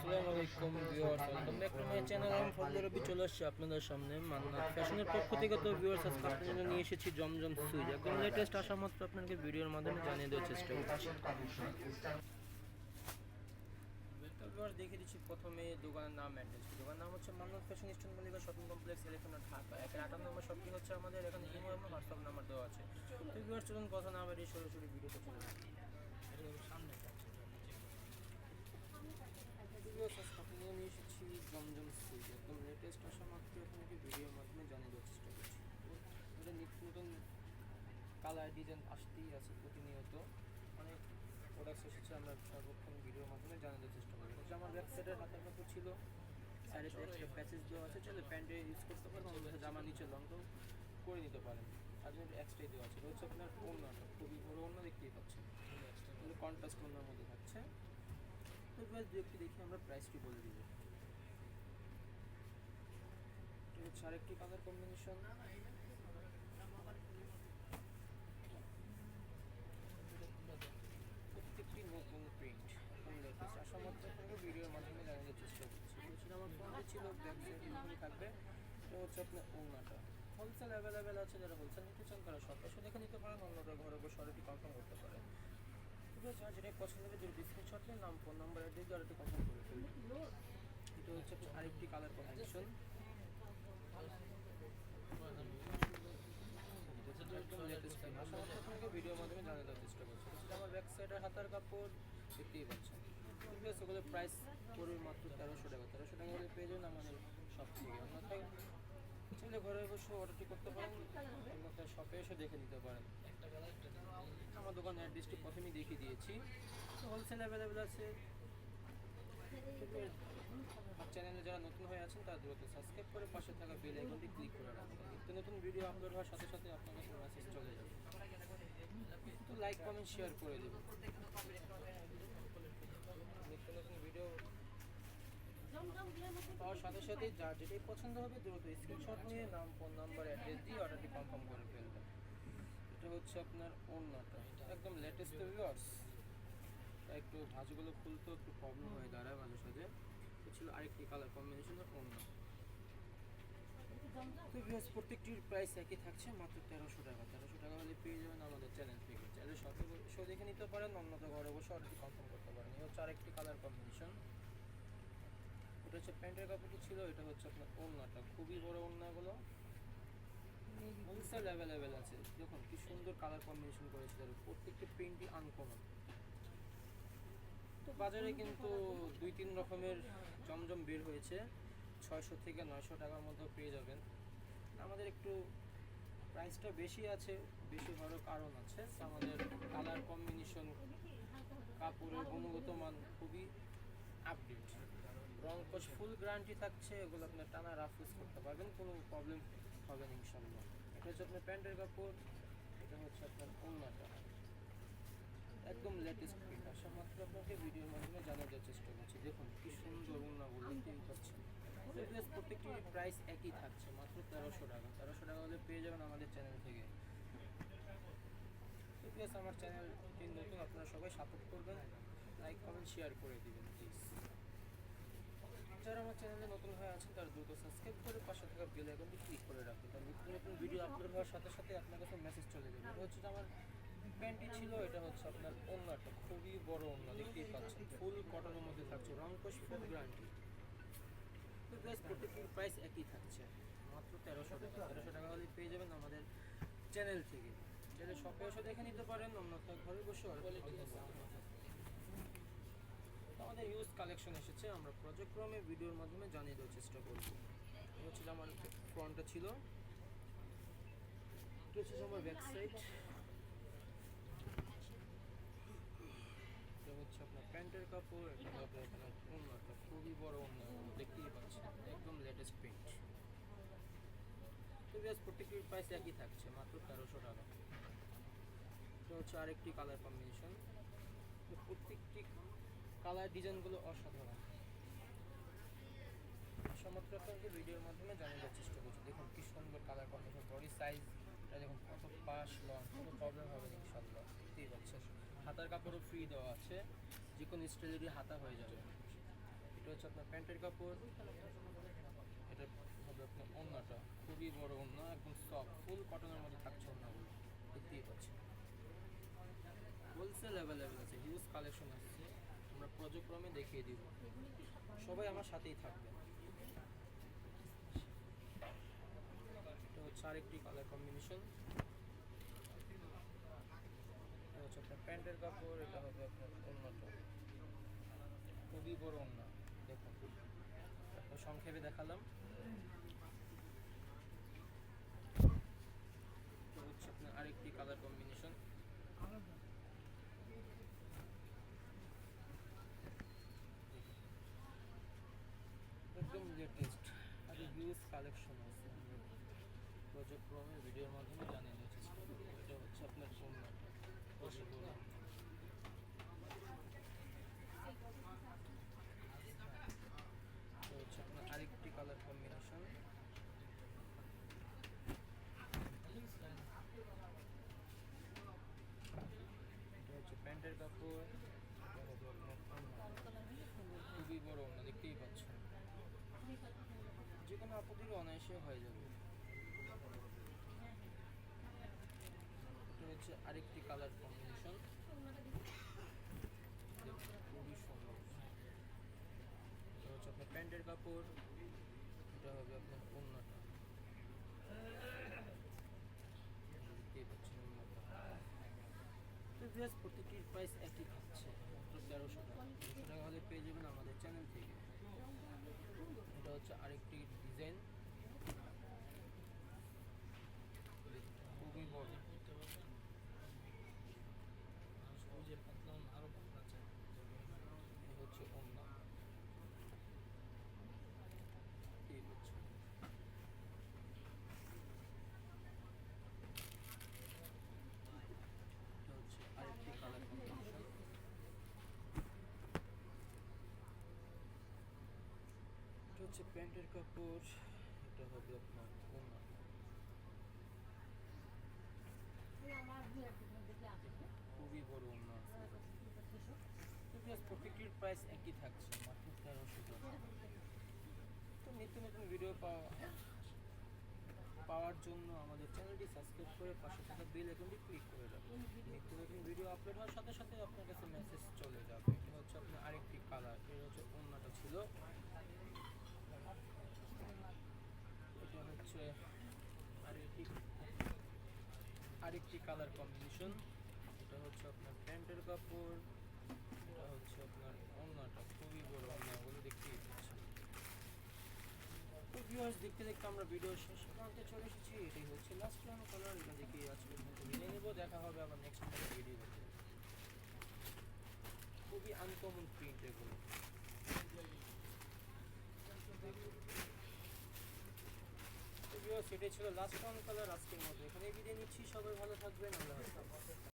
আসসালামু আলাইকুম viewers, welcome back to my channel. আমি ফজলে রবি চলে আসছি আপনাদের সামনে মান্নাত ফ্যাশনের পক্ষ থেকে। তো ভিউয়ার্স, আজকে আপনাদের জন্য নিয়ে এসেছি জমজম সুইচ। একদম লেটেস্ট আসা মাত্র আপনাকে ভিডিওর মাধ্যমে জানিয়ে দেওয়ার চেষ্টা করছি। তো ভিউয়ার্স, দেখিয়ে দিচ্ছি প্রথমে দোকানের নাম অ্যাড্রেস। দোকানের নাম হচ্ছে Mannat fashion eastern Mallika shopping complex, elephant Dhaka. 158 নম্বর শপটি হচ্ছে আমাদের। এখানে ইমো এবং হোয়াটসঅ্যাপ নাম্বার দেওয়া আছে। তো ভিউয়ার্স, চলুন কথা না বাড়িয়ে সরাসরি ভিডিওতে চলে যাই। সামনে নিয়ে এসেছি জমজম সুইচ। একদম লেটেস্ট আসা মাত্র আপনাকে ভিডিওর মাধ্যমে জানিয়ে দেওয়ার চেষ্টা করছি। এটা নিত্য নতুন কালার ডিজাইন আসতেই আছে প্রতিনিয়ত। অনেক প্রোডাক্টস এসেছে, আমরা সর্বক্ষণ ভিডিওর মাধ্যমে জানিয়ে দেওয়ার চেষ্টা করি। হচ্ছে আমার ব্যাক সাইডের হাতের কাপড় ছিল, সাইডে এক্সট্রা প্যাচেস দেওয়া আছে, চলে প্যান্টে ইউজ করতে পারেন, অন্য জামা নিচে লংটাও করে নিতে পারেন। তার জন্য এক্সট্রাই দেওয়া আছে। এটা হচ্ছে আপনার ওড়নাটা, খুবই বড় ওড়না, দেখতেই পাচ্ছেন। কন্ট্রাস্ট ওড়নার মধ্যে থাকছে। তো দু একটি দেখি আমরা প্রাইসটি বলে দিব। এটা হচ্ছে আরেকটি কালার কম্বিনেশন। প্রত্যেকটি নতুন প্রিন্ট এখন লেটেস্ট আসা মাত্র আপনাকে ভিডিওর মাধ্যমে জানানোর চেষ্টা করছি। বলছিলাম আমার ফোনটি ছিল ব্যাক সাইড এরকমই থাকবে। এটা হচ্ছে আপনার ওড়নাটা। হোলসেল অ্যাভেলেবেল আছে, যারা হোলসেল নিতে চান তারা সব এসে দেখে নিতে পারেন, অন্যরা ঘরে বসে অর্ডারটি কনফার্ম করতে পারেন। ঠিক আছে, আর যেটাই পছন্দ হবে যদি স্ক্রিনশট নিয়ে নাম, ফোন নাম্বার, অ্যাড্রেস দিয়ে অর্ডারটি কনফার্ম করে ফেলবেন। এটা হচ্ছে আরেকটি কালার কম্বিনেশন। ভিডিওর মাধ্যমে জানিয়ে দেওয়ার চেষ্টা করছি। আমার ব্যাক সাইডের হাতার কাপড় দেখতেই পাচ্ছেন। ঠিক আছে, ওগুলো প্রাইস পড়বে মাত্র 1300 টাকা। 1300 টাকা হলে পেয়ে যাবেন আমাদের সব থেকে। অন্যথায় চাইলে ঘরে বসে অর্ডারটি করতে পারেন, অন্যথায় শপে এসে দেখে নিতে পারেন। আমার দোকানের অ্যাড্রেসটি প্রথমেই দেখিয়ে দিয়েছি। হোলসেল অ্যাভেলেবেল আছে। চ্যানেলে যারা নতুন হয়ে আছেন তারা দ্রুত সাবস্ক্রাইব করে পাশে থাকা বেল আইকনটি ক্লিক করে রাখবেন। নিত্য নতুন ভিডিও আপলোড হওয়ার সাথে সাথে আপনার কাছে মেসেজ চলে যাবে। তো লাইক কমেন্ট শেয়ার করে দেবেন। নিত্য নতুন ভিডিও পাওয়ার সাথে সাথে যার যেটাই পছন্দ হবে দ্রুত স্ক্রিনশট নিয়ে নাম, ফোন নাম্বার, অ্যাড্রেস দিয়ে অর্ডারটি কনফার্ম করে ফেলবেন। এটা হচ্ছে আপনার ওড়নাটা, একদম লেটেস্ট ভিউয়ার্স। একটু ভাঁজগুলো খুলতেও একটু প্রবলেম হয়ে দাঁড়ায় মাঝে সাঝে। তো ছিল আরেকটি কালার কম্বিনেশনের ওড়না। তো ভিউয়ার্স, প্রত্যেকটির প্রাইস একই থাকছে, মাত্র 1300 টাকা। 1300 টাকা হলে পেয়ে যাবেন আমাদের চ্যানেল থেকে। চাইলে শপে বসেও দেখে নিতে পারেন, অন্যথা ঘরে বসে অর্ডারটি কনফার্ম করতে পারেন। এই হচ্ছে আরেকটি কালার কম্বিনেশন। এটা হচ্ছে প্যান্টের কাপড়টি ছিল, এটা হচ্ছে আপনার ওড়নাটা, খুবই বড় ওড়নাগুলো। হোলসেল অ্যাভেলেবেল আছে। দেখুন কি সুন্দর কালার কম্বিনেশন করেছে, প্রত্যেকটি প্রিন্টই আনকমন। তো বাজারে কিন্তু 2-3 রকমের জমজম বের হয়েছে, 600 থেকে 900 টাকার মধ্যেও পেয়ে যাবেন। আমাদের একটু প্রাইসটা বেশি আছে, বেশি হওয়ারও কারণ আছে। আমাদের কালার কম্বিনেশন, কাপড়ের গুণগত মান খুবই আপডেট। রং কোশ ফুল গ্যারান্টি থাকছে, এগুলো আপনার টানা রাফ ইউজ করতে পারবেন, কোনো প্রবলেম হবে না ইনশাল্লাহ। এটা হচ্ছে আপনার প্যান্টের কাপড়, এটা হচ্ছে আপনার ওড়নাটা, একদম লেটেস্ট প্রিন্ট। আসা মাত্র আপনাকে ভিডিওর মাধ্যমে জানিয়ে দেওয়ার চেষ্টা করছি। দেখুন কি সুন্দর ওড়নাগুলো, দেখতেই পাচ্ছেন। প্রত্যেকটি প্রাইস একই থাকছে, মাত্র 1300 টাকা। 1300 টাকা হলে পেয়ে যাবেন আমাদের চ্যানেল থেকে। তো প্লিজ আমার চ্যানেলটি নতুন, আপনারা সবাই সাপোর্ট করবেন, লাইক কমেন্ট শেয়ার করে দিবেন প্লিজ। যারা আমার চ্যানেলে নতুন হয়ে আছেন তারা দ্রুত সাবস্ক্রাইব করে পাশে থাকা বেল আইকনটি ক্লিক করে রাখবেন, কারণ নতুন নতুন ভিডিও আপলোড হওয়ার সাথে সাথে আপনার কাছে মেসেজ চলে যাবে। এটা হচ্ছে আমার প্যান্টটি ছিল, এটা হচ্ছে আপনার ওড়নাটা, খুবই বড় ওড়না, দেখতেই পাচ্ছেন, ফুল কটনের মধ্যে থাকছে, রং কোশ ফুল গ্যারান্টি। তো প্রাইস প্রত্যেকটির প্রাইস একই থাকছে, মাত্র 1300 টাকা। 1300 টাকা হলে পেয়ে যাবেন আমাদের চ্যানেল থেকে। চাইলে শপে এসে দেখে নিতে পারেন, অন্যথা ঘরে বসে আমাদের ইউজ কালেকশন এসেছে, আমরা পর্যায়ক্রমে ভিডিওর মাধ্যমে জানিয়ে দেওয়ার চেষ্টা করব। এটা হচ্ছে আমার ফ্রন্টটা ছিল, এটা হচ্ছে আমার ব্যাক সাইড, এটা হচ্ছে আপনার প্যান্টের কাপড়, এটা হবে আপনার ওড়নাটা, খুবই বড় ওড়না, দেখতেই পাচ্ছেন, একদম লেটেস্ট প্রিন্ট। তো বেশ প্রত্যেকটির প্রাইস একই থাকছে, মাত্র 1300 টাকা। এটা হচ্ছে আরেকটি কালার কম্বিনেশন। প্রত্যেকটি কালার ডিজাইনগুলো অসাধারণ। সমস্ত আপনাকে ভিডিওর মাধ্যমে জানিয়ে দেওয়ার চেষ্টা করছি। দেখুন কি সুন্দর কালার কম্বিনেশন, বডি সাইজ, এটা দেখুন কত পাশ লং, কোনো প্রবলেম হবে না ইনশাল্লাহ। দেখতেই পাচ্ছেন, হাতার কাপড়ও ফ্রি দেওয়া আছে, যে কোনো স্টাইলেরই হাতা হয়ে যাবে। এটা হচ্ছে আপনার প্যান্টের কাপড়, এটা হবে আপনার ওড়নাটা, খুবই বড় ওড়না, একদম সফট ফুল কটনের মধ্যে থাকছে ওড়নাগুলো, দেখতেই পাচ্ছেন। হোলসেল অ্যাভেলেবেল আছে, হিউজ কালেকশন আসছে, আমরা পর্যায়ক্রমে দেখিয়ে দিব, সবাই আমার সাথেই থাকবেন। এটা হচ্ছে আরেকটি কালার কম্বিনেশন, এটা হচ্ছে আপনার প্যান্টের কাপড়, এটা হবে আপনার ওড়নাটা, খুবই বড় ওড়না, দেখুন আপনার সংক্ষেপে দেখালাম। এটা হচ্ছে আপনার আরেকটি কালার কম্বিনেশন, একদম লেটেস্ট, আর হিউজ কালেকশন আছে, পর্যায়ক্রমে ভিডিওর মাধ্যমে জানিয়ে দিয়েছি। এটা হচ্ছে আপনার ওড়নাটা, খুবই বড় ওড়না। এটা হচ্ছে আপনার আরেকটি কালার কম্বিনেশন, এটা হচ্ছে প্যান্টের কাপড়, এটা হবে আপনার ওড়না, খুবই বড় ওড়না, দেখতেই পাচ্ছেন, যে কোনো আপুদের অনায়াসে হয়ে যাবে। এটা হচ্ছে আরেকটি কালার কম্বিনেশন, খুবই সুন্দর। এটা হচ্ছে আপনার প্যান্টের কাপড়, এটা হবে আপনার ওড়নাটা, দেখতেই পাচ্ছেন ওড়নাটা। তো ভিউয়ার্স, প্রত্যেকটির প্রাইস একই থাকছে, মাত্র 1300 টাকা। 1300 টাকা হলে পেয়ে যাবেন আমাদের চ্যানেল থেকে। এটা হচ্ছে আরেকটি ডিজাইন, খুবই বড়, এই হচ্ছে ওড়না, এই হচ্ছে, এটা হচ্ছে আরেকটি কালার কম্বিনেশন, এটা হচ্ছে প্যান্টের কাপড়, এটা হবে আপনার ওড়না, খুবই বড় ওড়না আছে। তো ভিউয়ার্স, প্রত্যেকটির প্রাইস একই থাকছে, মাত্র 1300 টাকা। তো নিত্য নতুন ভিডিও পাওয়ার জন্য আমাদের চ্যানেলটি সাবস্ক্রাইব করে পাশে থাকা বেল আইকনটি ক্লিক করে রাখুন। নিত্য নতুন ভিডিও আপলোড হওয়ার সাথে সাথে আপনার কাছে মেসেজ চলে যাবে। এটা হচ্ছে আপনার আরেকটি কালার, এটা হচ্ছে ওড়নাটা ছিল, এটা হচ্ছে আরেকটি আরেকটি কালার কম্বিনেশন, এটা হচ্ছে আপনার প্যান্টের কাপড়, এটা হচ্ছে আপনার ওড়নাটা, খুবই বড় ওড়নাগুলো দেখতেই পাচ্ছেন। তো ভিউয়ার্স, দেখতে দেখতে আমরা ভিডিও শেষ প্রান্তে চলে এসেছি। এটাই হচ্ছে লাস্ট ওয়ান কালার, এটা দেখে আজকের মতো বিদায় নেব, দেখা হবে আবার নেক্সট ভিডিওতে। খুবই আনকমন প্রিন্ট এগুলো। তো ভিউয়ার্স, এটাই ছিল লাস্ট ওয়ান কালার আজকের মতো, এখানেই বিদায় নিচ্ছি, সবাই ভালো থাকবেন, আল্লাহ হাফেজ।